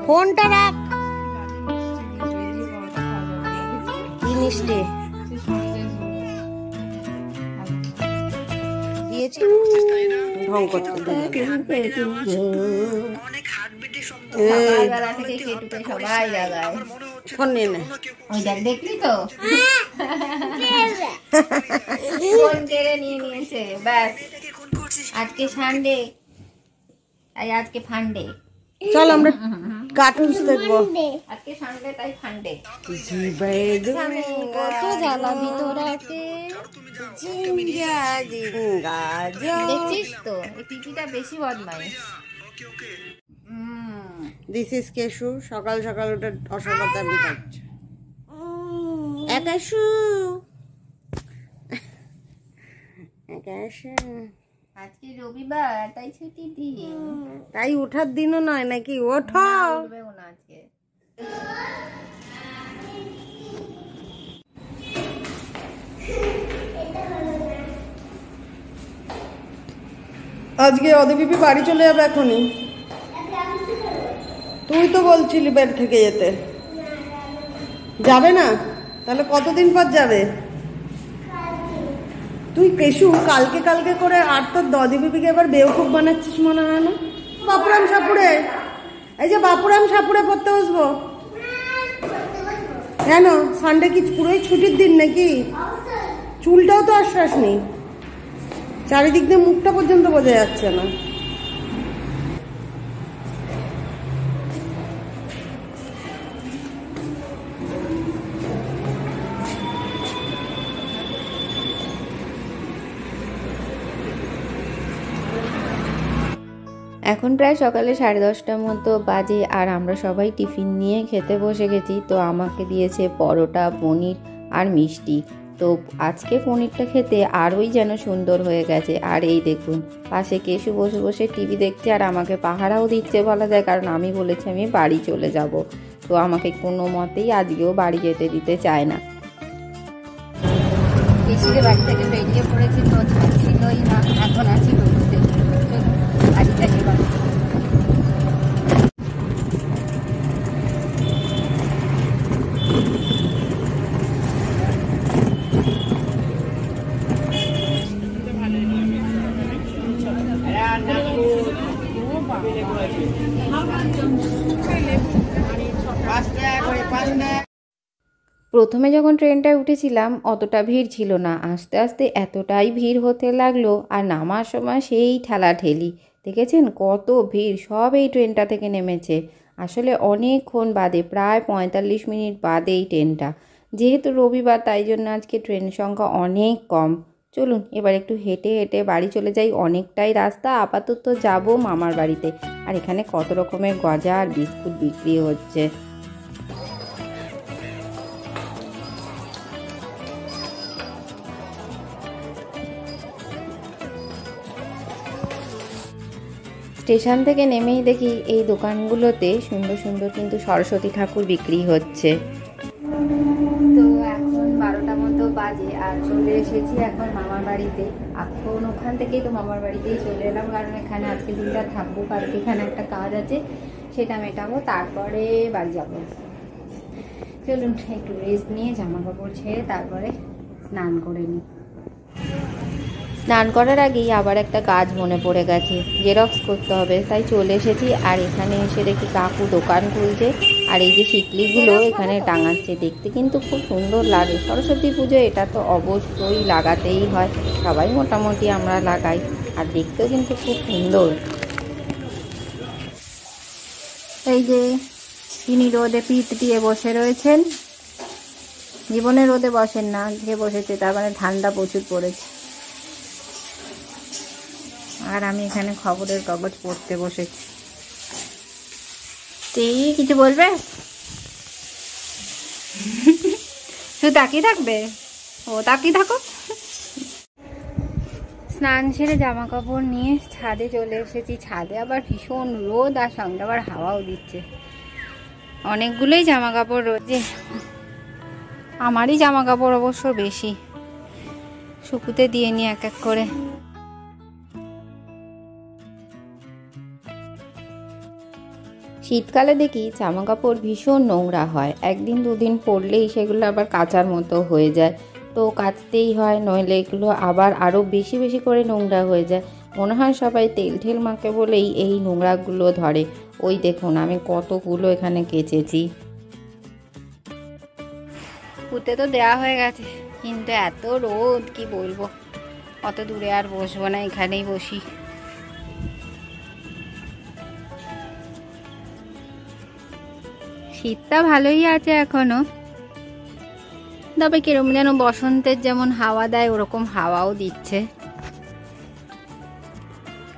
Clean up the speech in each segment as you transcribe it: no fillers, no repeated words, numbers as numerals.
ফোনটা রাখ। কি মিষ্টি দিয়েছি ঢং করতে। সকালবেলা থেকে কেটুকে সবাই জাগায়। ফোন নিয়ে নে। ওই দেখ, দেখলি তো ফোন কেড়ে নিয়ে নিয়েছে। ব্যাস, আজকে সানডে, তাই আজকে ফান্ডে। চল আমরা কার্টুনস দেখবো। আজকে সানডে তাই ফান্ডে। কত জ্বালা ভিতরাতে। দেখছিস তো এই টিকিটা বেশি বদমাইশ। This is Keshu. সকাল সকাল ওটা অসভ্যতামি করছে। একাশু একাশু আজকে রবিবার তাই ছুটি দিন, তাই ওঠার দিনও নয় নাকি? ওঠো। উঠবেও না আজকে। আজকে অদিবিপি বাড়ি চলে যাবে এখনই। তুই তো বলছিলি বের থেকে যেতে। যাবে না? তাহলে কতদিন পর যাবে? তুই কেশু কালকে কালকে করে আর তোর দদিবিপিকে এবার বেউকুফ বানাচ্ছিস মনে হয় না? বাপুরাম সাপুড়ে, এই যে বাপুরাম সাপুড়ে পড়তে বসবো কেন? সানডে কি পুরোই ছুটির দিন নাকি? চুলটাও তো আশ্বাস নেই, চারিদিক দিয়ে মুখটা পর্যন্ত বোঝা যাচ্ছে না। এখন প্রায় সকালে 10:30টার মতো বাজে, আর আমরা সবাই টিফিন নিয়ে খেতে বসে গেছি। তো আমাকে দিয়েছে পরোটা, পনির আর মিষ্টি। তো আজকে পনিরটা খেতে আরোই যেন সুন্দর হয়ে গেছে। আর এই দেখুন পাশে কেশু বসে বসে টিভি দেখছে, আর আমাকে পাহারাও দিচ্ছে বলা যায়, কারণ আমি বলেছি আমি বাড়ি চলে যাব। তো আমাকে কোনো মতেই আজকেও বাড়ি যেতে দিতে চায় না। কেশুরে বাড়ি থেকে বেরিয়ে পড়েছি, তো ছিলই না, এখন আছি রোদে। বাড়িটাকে প্রথমে যখন ট্রেনটায় উঠেছিলাম অতটা ভিড় ছিল না, আস্তে আস্তে এতটাই ভিড় হতে লাগলো। আর নামার সময় সেই ঠেলাঠেলি, দেখেছেন কত ভিড়, সব এই ট্রেনটা থেকে নেমেছে। আসলে অনেকক্ষণ বাদে, প্রায় 45 মিনিট বাদে এই ট্রেনটা। যেহেতু রবিবার তাই জন্য আজকে ট্রেন সংখ্যা অনেক কম। চলুন এবার একটু হেঁটে হেঁটে বাড়ি চলে যাই, অনেকটাই রাস্তা। আপাতত যাব মামার বাড়িতে। আর এখানে কত রকমের গজা আর বিস্কুট বিক্রি হচ্ছে। স্টেশন থেকে নেমেই দেখি এই দোকানগুলোতে সুন্দর সুন্দর কিন্তু সরস্বতী ঠাকুর বিক্রি হচ্ছে। তো এখন 12টা মতো বাজে, আর চলে এসেছি এখন মামার বাড়িতে। এখন ওখান থেকেই তো মামার বাড়িতেই চলে এলাম, কারণ এখানে আজকে দিনটা থাকবো, কালকে এখানে একটা কাজ আছে, সেটা মেটাবো, তারপরে বাড়ি যাবো। চলুন একটু রেস্ট নিয়ে জামা কাপড় ছেড়ে তারপরে স্নান করে নিই। স্নান করার আগেই আবার একটা কাজ মনে পড়ে গেছে, জেরক্স করতে হবে, তাই চলে এসেছি। আর এখানে এসে দেখি কাকু দোকান খুলছে, আর এই যে শিকলিগুলো এখানে টাঙাচ্ছে, দেখতে কিন্তু খুব সুন্দর লাগে। সরস্বতী পুজো এটা তো অবশ্যই লাগাতেই হয়, সবাই মোটামুটি আমরা লাগাই, আর দেখতেও কিন্তু খুব সুন্দর। এই যে তিনি রোদে পিঠ দিয়ে বসে রয়েছেন, জীবনে রোদে বসেন না, যে বসেছে তার মানে ঠান্ডা প্রচুর পড়েছে। আর আমি এখানে খবরের কাগজ পড়তে বসেছি। তুই কিছু বলবে? শুধু তাকিয়ে থাকবে? ও তাকিয়ে থাকো। স্নান সেরে জামা কাপড় নিয়ে ছাদে চলে এসেছি। ছাদে আবার ভীষণ রোদ, আর সঙ্গে আবার হাওয়াও দিচ্ছে। অনেকগুলোই জামা কাপড় রোদে, আমারই জামা কাপড় অবশ্য বেশি, শুকুতে দিয়ে নি এক এক করে। শীতকালে দেখি জামা কাপড় ভীষণ নোংরা হয়, একদিন দুদিন পরলেই সেগুলো আবার কাচার মতো হয়ে যায়, তো কাচতেই হয়, নইলে এগুলো আবার আরও বেশি বেশি করে নোংরা হয়ে যায়। মনে হয় সবাই তেল ঠেল মাখে বলেই এই নোংরাগুলো ধরে। ওই দেখুন আমি কতগুলো এখানে কেচেছি। পুঁতে তো দেওয়া হয়ে গেছে, কিন্তু এত রোদ কি বলবো, অত দূরে আর বসবো না, এখানেই বসি। শীতটা ভালোই আছে এখনো, তবে কিরম যেন বসন্তের যেমন হাওয়া দেয় ওরকম হাওয়াও দিচ্ছে।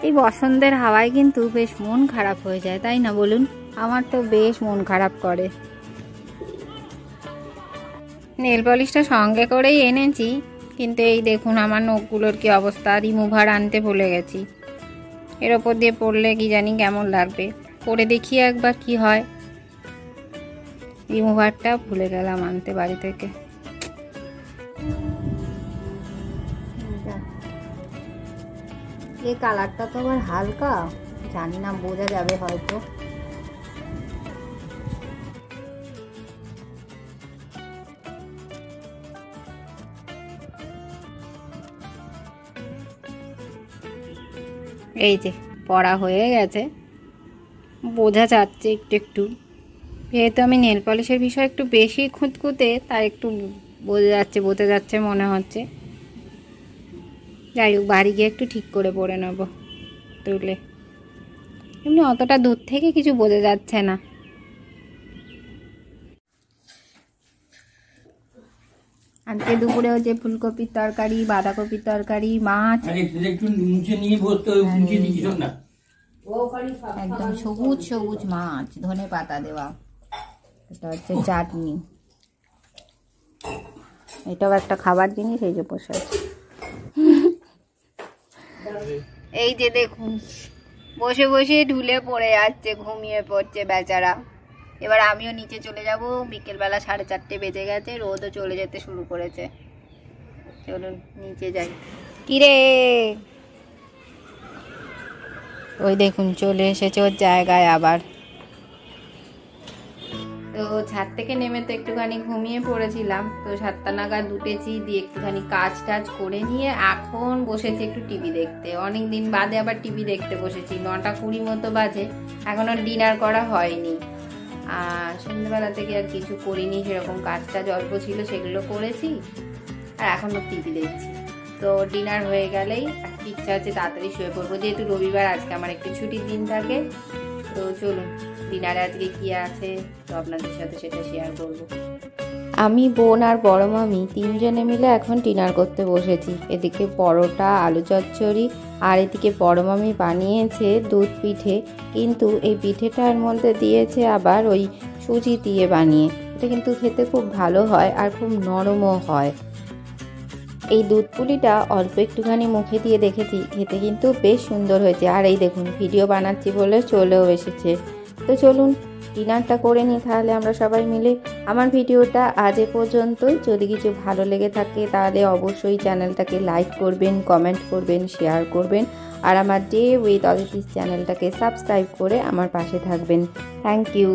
এই বসন্তের হাওয়ায় কিন্তু বেশ মন খারাপ হয়ে যায়, তাই না বলুন? আমার তো বেশ মন খারাপ করে। নেল পলিশটা সঙ্গে করেই এনেছি, কিন্তু এই দেখুন আমার নখগুলোর কি অবস্থা, রিমুভার আনতে ভুলে গেছি। এর ওপর দিয়ে পড়লে কি জানি কেমন লাগবে, পরে দেখি একবার কি হয়। রিমুভারটা ভুলে গেলাম আনতে বাড়ি থেকে। এই কালারটা তো আবার হালকা, জানি না বোঝা যাবে হয়তো। এই যে পড়া হয়ে গেছে, বোঝা যাচ্ছে একটু একটু, যেহেতু আমি নেল পলিশের বিষয় একটু বেশি খুঁতখুঁতে, তাই একটু বোঝা যাচ্ছে মনে হচ্ছে। যাই হোক, বাড়ি গিয়ে একটু ঠিক করে পড়ে নেব তুলে, এমনি অতটা দূর থেকে কিছু বোঝা যাচ্ছে না। আজকে দুপুরে হচ্ছে ফুলকপির তরকারি, বাঁধাকপির তরকারি, মাছ, একদম সবুজ সবুজ মাছ, ধনে পাতা দেওয়া, এটা হচ্ছে চাটনি। এটাও একটা খাবার জিনিস, এই যে বসে আছে। এই যে দেখুন বসে বসে ঢুলে পড়ে যাচ্ছে, ঘুমিয়ে পড়ছে বেচারা। এবার আমিও নিচে চলে যাব, বিকেলবেলা 4:30 বেজে গেছে, রোদও চলে যেতে শুরু করেছে। চলুন নিচে যাই। কিরে, ওই দেখুন চলে এসেছে ওর জায়গায় আবার। তো ছাদ থেকে নেমে তো একটুখানি ঘুমিয়ে পড়েছিলাম, তো 7টা নাগাদ উঠেছি, দিয়ে একটুখানি কাজ টাজ করে নিয়ে এখন বসেছি একটু টিভি দেখতে। অনেক দিন বাদে আবার টিভি দেখতে বসেছি, 9:20 মতো বাজে, এখনো ডিনার করা হয়নি। আর সন্ধ্যেবেলা থেকে আর কিছু করিনি, সেরকম কাজ টাজ অল্প ছিল সেগুলো করেছি, আর এখনো টিভি দেখছি। তো ডিনার হয়ে গেলেই ইচ্ছা আছে তাড়াতাড়ি শুয়ে পড়বো, যেহেতু রবিবার আজকে আমার একটু ছুটির দিন থাকে। তো চলুন ডিনারে আজকে কি আছে তো আপনাদের সাথে সেটা শেয়ার করব। আমি, বোন আর বড় মামি 3 জনে মিলে এখন ডিনার করতে বসেছি। এদিকে পরোটা, আলু চচ্চড়ি, আর এদিকে বড় মামি বানিয়েছে দুধ পিঠে, কিন্তু এই পিঠেটার মধ্যে দিয়েছে আবার ওই সুজি দিয়ে বানিয়ে। এটা কিন্তু খেতে খুব ভালো হয় আর খুব নরমও হয়। এই দুধ পুলিটা অল্প একটুখানি মুখে দিয়ে দেখেছি, খেতে কিন্তু বেশ সুন্দর হয়েছে। আর এই দেখুন ভিডিও বানাচ্ছি বলে চলেও এসেছে। তো চলুন ডিনারটা করে নিই তাহলে আমরা সবাই মিলে। আমার ভিডিওটা আজ এ পর্যন্তই। যদি কিছু ভালো লেগে থাকে তাহলে অবশ্যই চ্যানেলটাকে লাইক করবেন, কমেন্ট করবেন, শেয়ার করবেন, আর আমার ডে উইথ অদিতিস চ্যানেলটাকে সাবস্ক্রাইব করে আমার পাশে থাকবেন। Thank you.